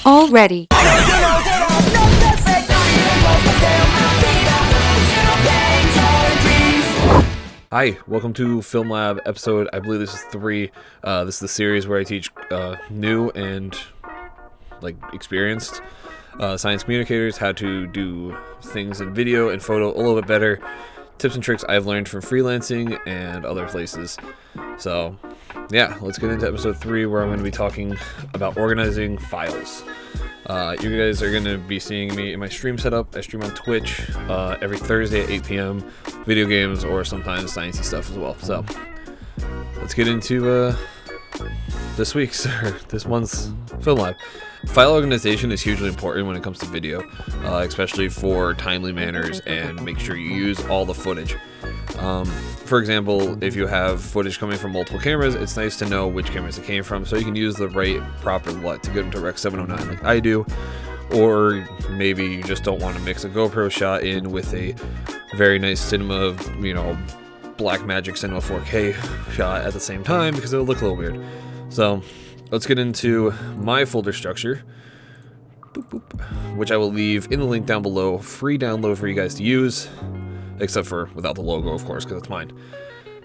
Already. Hi, welcome to FilmLab episode, I believe this is 3. This is the series where I teach new and experienced science communicators how to do things in video and photo a little bit better. Tips and tricks I've learned from freelancing and other places. So yeah, let's get into episode 3 where I'm going to be talking about organizing files. You guys are going to be seeing me in my stream setup. I stream on Twitch every Thursday at 8 p.m. Video games or sometimes sciencey stuff as well. So let's get into this month's FilmLab. File organization is hugely important when it comes to video, especially for timely manners, and make sure you use all the footage. For example, if you have footage coming from multiple cameras, it's nice to know which cameras it came from so you can use the right proper LUT to get into Rec 709 like I do. Or maybe you just don't want to mix a GoPro shot in with a very nice cinema, Blackmagic Cinema 4K shot at the same time because it'll look a little weird. So let's get into my folder structure, which I will leave in the link down below, free download for you guys to use, except for without the logo, of course, because it's mine.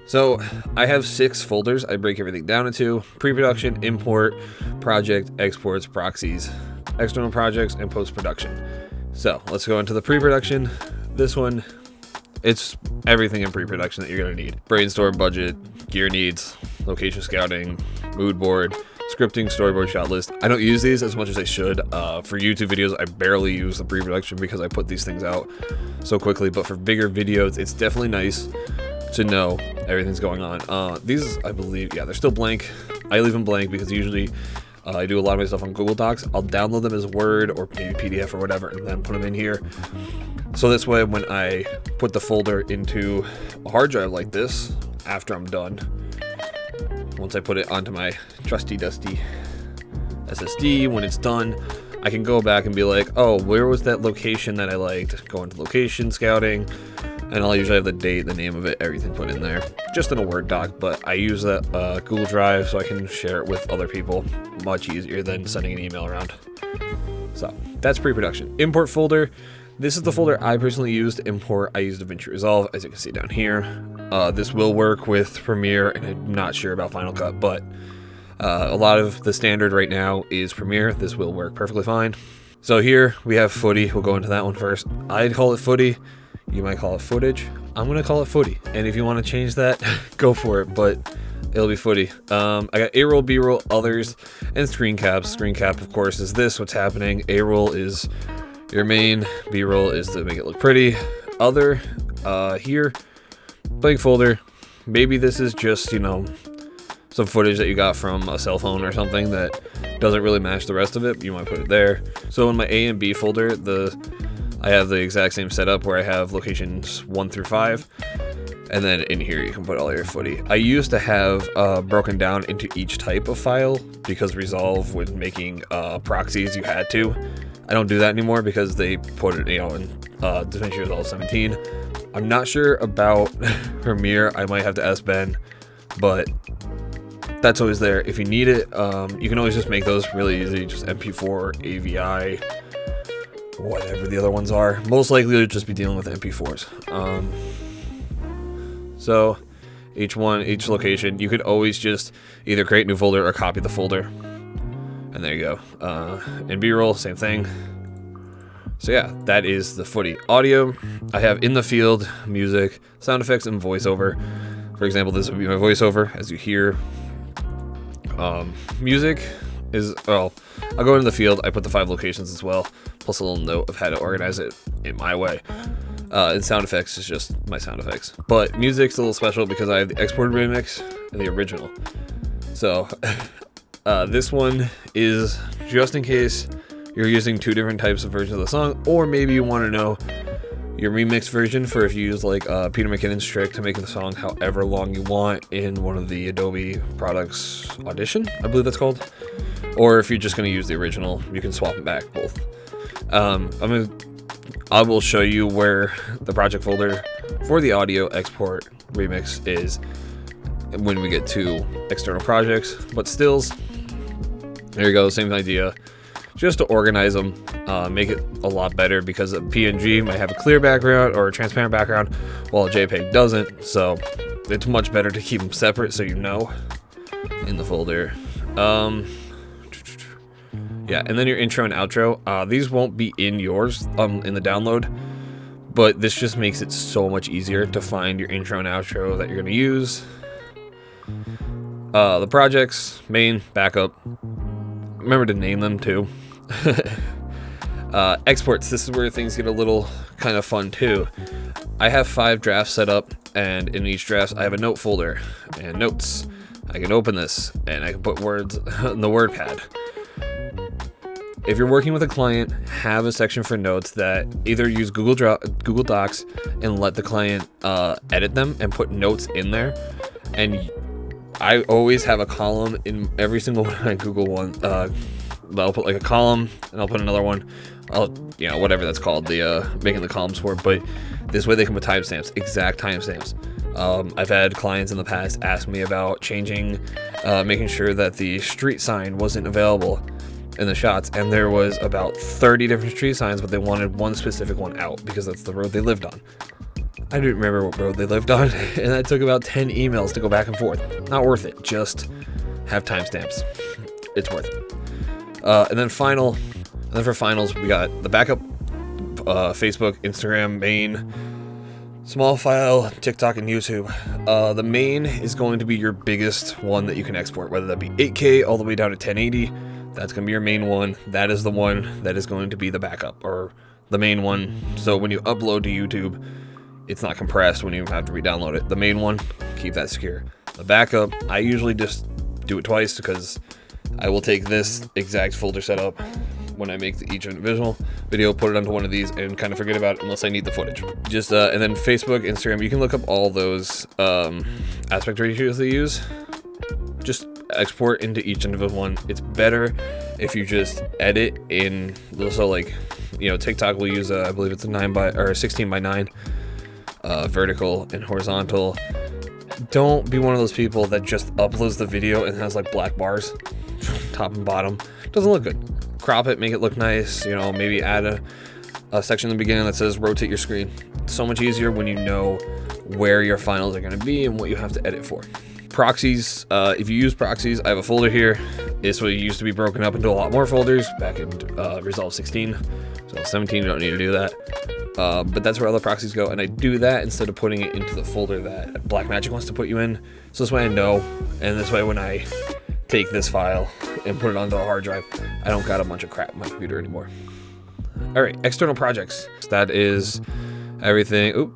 So I have 6 folders. I break everything down into pre-production, import, project, exports, proxies, external projects, and post-production. So let's go into the pre-production. This one, it's everything in pre-production that you're going to need. Brainstorm, budget, gear needs, location scouting, mood board, scripting, storyboard, shot list. I don't use these as much as I should. For YouTube videos, I barely use the pre-production because I put these things out so quickly. But for bigger videos, it's definitely nice to know everything's going on. These, I believe, yeah, they're still blank. I leave them blank because usually I do a lot of my stuff on Google Docs. I'll download them as Word or maybe PDF or whatever and then put them in here. So this way, when I put the folder into a hard drive like this, after I'm done, once I put it onto my trusty dusty SSD, when it's done, I can go back and be like, oh, where was that location that I liked? Go into location scouting, and I'll usually have the date, the name of it, everything put in there, just in a Word doc. But I use that Google Drive so I can share it with other people much easier than sending an email around. So that's pre-production. Import folder. This is the folder I personally use to import. I use DaVinci Resolve, as you can see down here. This will work with Premiere, and I'm not sure about Final Cut, but a lot of the standard right now is Premiere. This will work perfectly fine. So here we have footy. We'll go into that one first. I'd call it footy. You might call it footage. I'm going to call it footy. And if you want to change that, go for it, but it'll be footy. I got A-roll, B-roll, others, and screen caps. Screen cap, of course, is this, what's happening. A-roll is your main, B-roll is to make it look pretty. Other, here, blank folder. Maybe this is just, some footage that you got from a cell phone or something that doesn't really match the rest of it. You might put it there. So in my A and B folder, I have the exact same setup where I have locations 1 through 5. And then in here you can put all your footy. I used to have broken down into each type of file because Resolve, when making proxies, you had to. I don't do that anymore because they put it, in DaVinci Resolve 17. I'm not sure about Premiere. I might have to ask Ben, but that's always there. If you need it, you can always just make those really easy. Just MP4, AVI, whatever the other ones are. Most likely you'll just be dealing with MP4s. So each location, you could always just either create a new folder or copy the folder. And there you go. In B-roll, same thing. So yeah, that is the footy. Audio, I have in the field, music, sound effects, and voiceover. For example, this would be my voiceover, as you hear. Music is, I'll go into the field. I put the 5 locations as well, plus a little note of how to organize it in my way. And sound effects is just my sound effects. But music's a little special because I have the exported remix and the original. So this one is just in case you're using 2 different types of versions of the song, or maybe you want to know your remix version for if you use Peter McKinnon's trick to make the song however long you want in one of the Adobe products, Audition, I believe that's called. Or if you're just going to use the original, you can swap it back, both. I will show you where the project folder for the audio export remix is when we get to external projects, but stills, there you go, same idea. just to organize them, make it a lot better, because a PNG might have a clear background or a transparent background while a JPEG doesn't, so it's much better to keep them separate so you know in the folder. Yeah, and then your intro and outro. These won't be in yours in the download, but this just makes it so much easier to find your intro and outro that you're going to use. The projects, main, backup. Remember to name them too. Exports, this is where things get a little kind of fun too. I have 5 drafts set up, and in each draft I have a note folder and notes. I can open this and I can put words in the word pad. If you're working with a client, have a section for notes that either use Google Docs and let the client edit them and put notes in there. And I always have a column in every single one of my Google one. I'll put like a column, and I'll put another one. Whatever that's called, the making the columns for it. But this way they can put timestamps, exact timestamps. I've had clients in the past ask me about changing, making sure that the street sign wasn't available in the shots, and there was about 30 different street signs, but they wanted one specific one out because that's the road they lived on. I didn't remember what road they lived on, and that took about 10 emails to go back and forth. Not worth it. Just have timestamps. It's worth it. And then for finals, we got the backup, Facebook, Instagram, main, small file, TikTok, and YouTube. The main is going to be your biggest one that you can export, whether that be 8K all the way down to 1080. That's going to be your main one. That is the one that is going to be the backup, or the main one. So when you upload to YouTube, it's not compressed when you have to re-download it. The main one, keep that secure. The backup, I usually just do it twice, because I will take this exact folder setup when I make each individual video, put it onto one of these, and kind of forget about it unless I need the footage. Just and then Facebook, Instagram, you can look up all those aspect ratios they use. Just export into each individual one. It's better if you just edit in. So like, TikTok will use I believe it's a 16 by 9 vertical and horizontal. Don't be one of those people that just uploads the video and has like black bars top and bottom. Doesn't look good. Crop it, make it look nice. Maybe add a section in the beginning that says rotate your screen. It's so much easier when you know where your finals are going to be and what you have to edit for. Proxies, if you use proxies, I have a folder here. This way it used to be broken up into a lot more folders back in Resolve 16. So 17, you don't need to do that. But that's where all the proxies go, and I do that instead of putting it into the folder that Blackmagic wants to put you in. So this way I know, and this way when I take this file and put it onto a hard drive, I don't got a bunch of crap on my computer anymore. Alright, external projects. That is everything. Oop,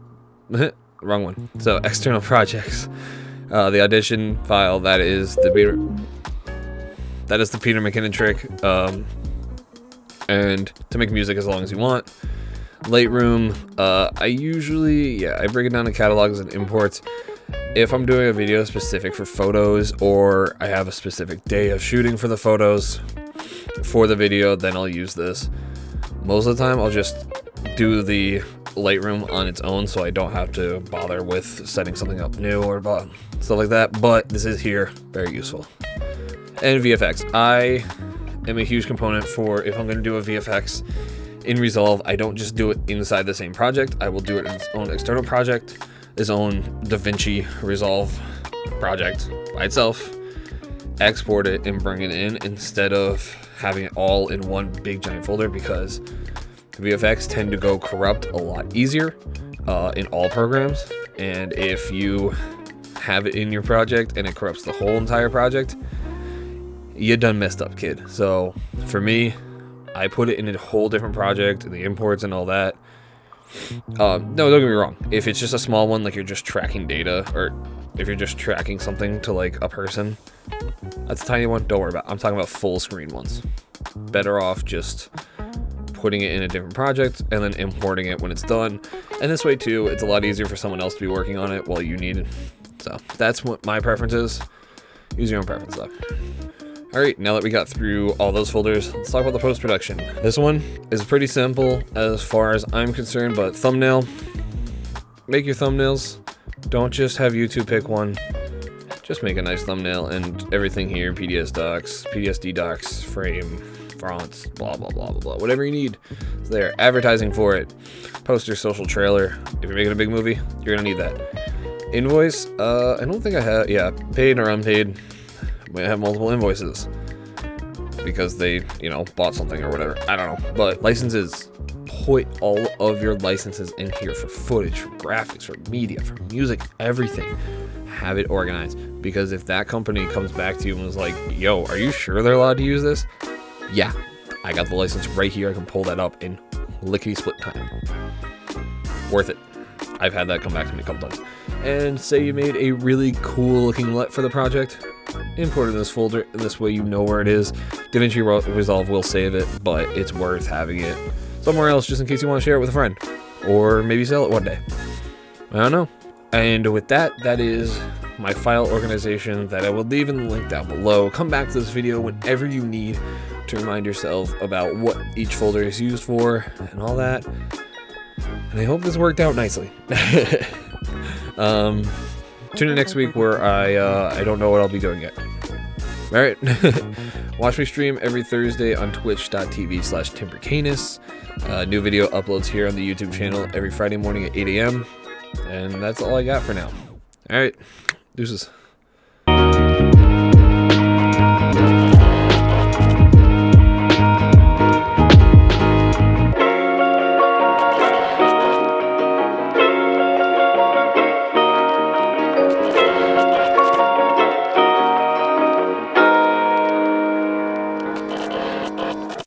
wrong one. So external projects. The audition file, that is the Peter McKinnon trick. And to make music as long as you want. Lightroom, I break it down to catalogs and imports. If I'm doing a video specific for photos, or I have a specific day of shooting for the photos for the video, then I'll use this. Most of the time I'll just do the Lightroom on its own, so I don't have to bother with setting something up new or stuff like that, but this is here, very useful. And VFX, I am a huge component for, if I'm going to do a VFX in Resolve, I don't just do it inside the same project. I will do it in its own external project, its own DaVinci Resolve project by itself, export it and bring it in instead of having it all in one big giant folder, because VFX tend to go corrupt a lot easier in all programs, and if you have it in your project and it corrupts the whole entire project, you done messed up, kid. So for me, I put it in a whole different project, the imports and all that. No, don't get me wrong. If it's just a small one, like you're just tracking data, or if you're just tracking something to like a person, that's a tiny one, don't worry about it. I'm talking about full screen ones. Better off just putting it in a different project and then importing it when it's done. And this way too, it's a lot easier for someone else to be working on it while you need it. So that's what my preference is. Use your own preference though. Alright, now that we got through all those folders, let's talk about the post-production. This one is pretty simple as far as I'm concerned, but thumbnail, make your thumbnails. Don't just have YouTube pick one. Just make a nice thumbnail, and everything here, PSD docs, frame, fonts, blah, blah, blah, blah, blah. Whatever you need, it's there. Advertising for it. Poster, social trailer. If you're making a big movie, you're going to need that. Invoice, I don't think I have, yeah, paid or unpaid. I might have multiple invoices because they, you know, bought something or whatever. I don't know. But licenses, put all of your licenses in here for footage, for graphics, for media, for music, everything. Have it organized, because if that company comes back to you and was like, yo, are you sure they're allowed to use this? Yeah, I got the license right here. I can pull that up in lickety split time. Worth it. I've had that come back to me a couple times. And say you made a really cool looking LUT for the project, import it in this folder, and this way you know where it is. DaVinci Resolve will save it, but it's worth having it somewhere else just in case you want to share it with a friend, or maybe sell it one day. I don't know. And with that, that is my file organization that I will leave in the link down below. Come back to this video whenever you need to remind yourself about what each folder is used for and all that. And I hope this worked out nicely. Tune in next week where I don't know what I'll be doing yet. All right. Watch me stream every Thursday on twitch.tv/timbercanis. New video uploads here on the YouTube channel every Friday morning at 8 a.m. And that's all I got for now. All right. Deuces.